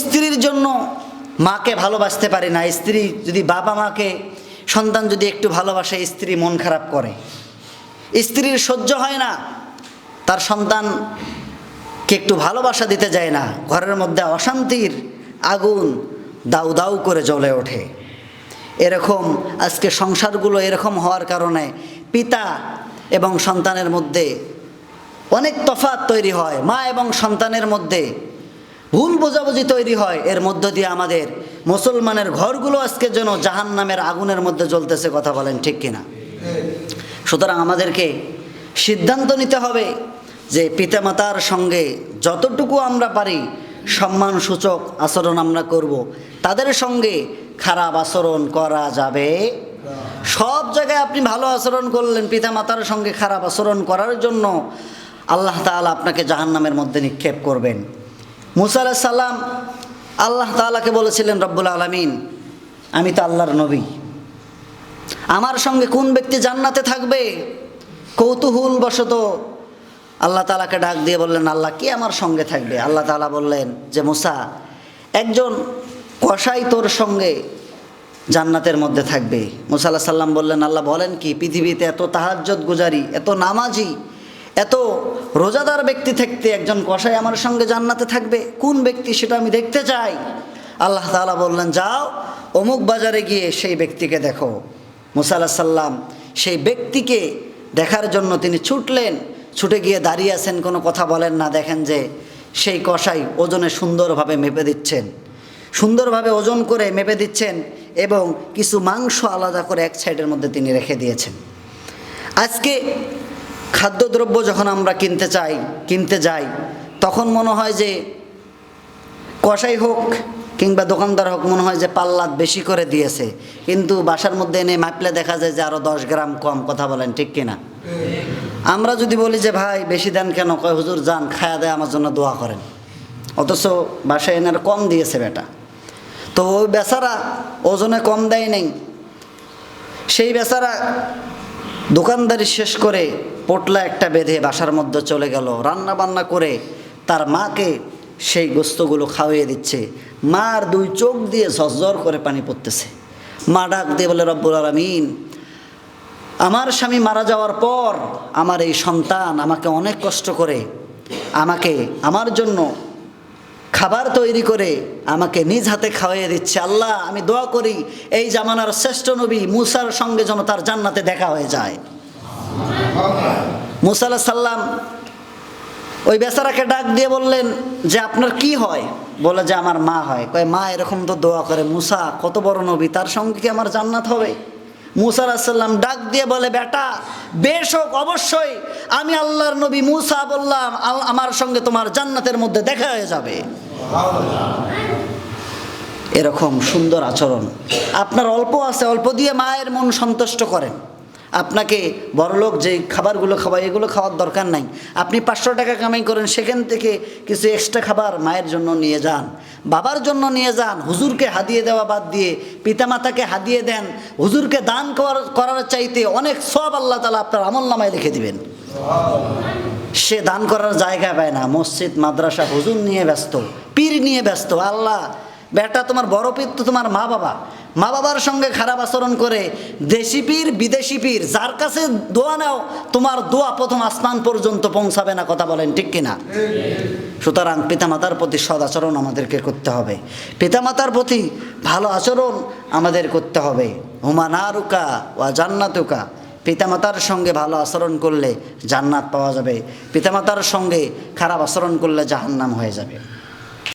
স্ত্রীর জন্য মাকে ভালোবাসতে পারি না। স্ত্রী যদি বাবা মাকে সন্তান যদি একটু ভালোবাসে, স্ত্রী মন খারাপ করে। স্ত্রীর সহ্য হয় না তার সন্তানকে একটু ভালোবাসা দিতে যায় না, ঘরের মধ্যে অশান্তির আগুন দাউ দাউ করে জ্বলে ওঠে। এরকম আজকে সংসারগুলো এরকম হওয়ার কারণে পিতা এবং সন্তানের মধ্যে অনেক তফাৎ তৈরি হয়, মা এবং সন্তানের মধ্যে ভুল বোঝাবুঝি তৈরি হয়। এর মধ্য দিয়ে আমাদের মুসলমানের ঘরগুলো আজকে যেন জাহান্নামের আগুনের মধ্যে জ্বলতেছে। কথা বলেন ঠিক কিনা? সুতরাং আমাদেরকে সিদ্ধান্ত নিতে হবে যে পিতামাতার সঙ্গে যতটুকু আমরা পারি সম্মানসূচক আচরণ আমরা করব। তাদের সঙ্গে খারাপ আচরণ করা যাবে। সব জায়গায় আপনি ভালো আচরণ করলেন, পিতামাতার সঙ্গে খারাপ আচরণ করার জন্য আল্লাহ তাআলা আপনাকে জাহান্নামের মধ্যে নিক্ষেপ করবেন। মুসা আলাইহিস সালাম আল্লাহ তাআলাকে বলেছিলেন, রব্বুল আলামিন, আমি তো আল্লাহর নবী, আমার সঙ্গে কোন ব্যক্তি জান্নাতে থাকবে? কৌতূহল বশত আল্লাহ তাআলাকে ডাক দিয়ে বললেন, আল্লাহ কি আমার সঙ্গে থাকবে? আল্লাহ তাআলা বললেন যে মুসা, একজন কসাই তোর সঙ্গে জান্নাতের মধ্যে থাকবে। মুসা আলাইহিস সালাম বললেন, আল্লাহ বলেন কি? পৃথিবীতে এত তাহাজ্জুদ গুজারি, এত নামাজি, এত রোজাদার ব্যক্তি থাকতে একজন কসাই আমার সঙ্গে জান্নাতে থাকবে? কোন ব্যক্তি সেটা আমি দেখতে চাই। আল্লাহ তাআলা বললেন, যাও অমুক বাজারে গিয়ে সেই ব্যক্তিকে দেখো। মুসা আলাইহিস সালাম সেই ব্যক্তিকে দেখার জন্য তিনি ছুটলেন। ছুটে গিয়ে দাঁড়িয়ে আছেন, কোনো কথা বলেন না। দেখেন যে সেই কসাই ওজনে সুন্দরভাবে মেপে দিচ্ছেন, সুন্দরভাবে ওজন করে মেপে দিচ্ছেন এবং কিছু মাংস আলাদা করে এক সাইডের মধ্যে তিনি রেখে দিয়েছেন। আজকে খাদ্যদ্রব্য যখন আমরা কিনতে যাই তখন মনে হয় যে কসাই হোক কিংবা দোকানদার হোক, মনে হয় যে পাল্লা বেশি করে দিয়েছে, কিন্তু বাসার মধ্যে এনে মাপলে দেখা যায় যে আরও 10 গ্রাম কম। কথা বলেন ঠিক কিনা? আমরা যদি বলি যে ভাই বেশি দেন কেন, কয় হুজুর যান খায়া দেয় আমার জন্য দোয়া করেন, অথচ বাসায় এনে কম দিয়েছে বেটা। তো ওই বেচারা ওজনে কম দেয় নেই, সেই বেচারা দোকানদারি শেষ করে পোটলা একটা বেঁধে বাসার মধ্যে চলে গেল, রান্না বান্না করে তার মাকে সেই গোস্তগুলো খাওয়িয়ে দিচ্ছে। মার 2 চোখ দিয়ে ঝরঝর করে পানি পড়তেছে। মা ডাক দিয়ে বলে, রব্বুল আলামিন, আমার স্বামী মারা যাওয়ার পর আমার এই সন্তান আমাকে অনেক কষ্ট করে আমার জন্য খাবার তৈরি করে আমাকে নিজ হাতে খাওয়াইয়ে দিচ্ছে। আল্লাহ, আমি দোয়া করি এই জামানার শ্রেষ্ঠ নবী মুসার সঙ্গে যেন তার জান্নাতে দেখা হয়ে যায়। মুসা আলাইহিস সালাম ওই বেচারাকে ডাক দিয়ে বললেন যে আপনার কি হয়? বলে যে আমার মা হয়। কয় মা এরকম তো দোয়া করে, মুসা কত বড় নবী, তার সঙ্গে কি আমার জান্নাত হবে? মুসা আলাইহিস সালাম ডাক দিয়ে বলে, বেটা বেশ হোক, অবশ্যই আমি আল্লাহর নবী মুসা বললাম আমার সঙ্গে তোমার জান্নাতের মধ্যে দেখা হয়ে যাবে। এরকম সুন্দর আচরণ আপনার অল্প আছে, অল্প দিয়ে মায়ের মন সন্তুষ্ট করেন। আপনাকে বড়লোক যে খাবারগুলো খাওয়ায় এগুলো খাওয়ার দরকার নাই। আপনি 500 টাকা কামাই করেন, সেখান থেকে কিছু এক্সট্রা খাবার মায়ের জন্য নিয়ে যান, বাবার জন্য নিয়ে যান। হুজুরকে হাদিয়ে দেওয়া বাদ দিয়ে পিতামাতাকে হাদিয়ে দেন। হুজুরকে দান করার চাইতে অনেক সওয়াব আল্লাহ তাআলা আপনার আমলনামায় লিখে দিবেন। সে দান করার জায়গা পায় না, মসজিদ মাদ্রাসা হুজুর নিয়ে ব্যস্ত, পীর নিয়ে ব্যস্ত। আল্লাহ, বেটা তোমার বড় পীর তো তোমার মা বাবার সঙ্গে খারাপ আচরণ করে দেশি পীর বিদেশি পীর যার কাছে দোয়া নাও, তোমার দোয়া প্রথম আসমান পর্যন্ত পৌঁছাবে না। কথা বলেন ঠিক কিনা? সুতরাং পিতামাতার প্রতি সদ আচরণ আমাদেরকে করতে হবে, পিতামাতার প্রতি ভালো আচরণ আমাদের করতে হবে। হুমা নারুকা ওয়া জান্নাতুকা, পিতামাতার সঙ্গে ভালো আচরণ করলে জান্নাত পাওয়া যাবে, পিতামাতার সঙ্গে খারাপ আচরণ করলে জাহান্নাম হয়ে যাবে।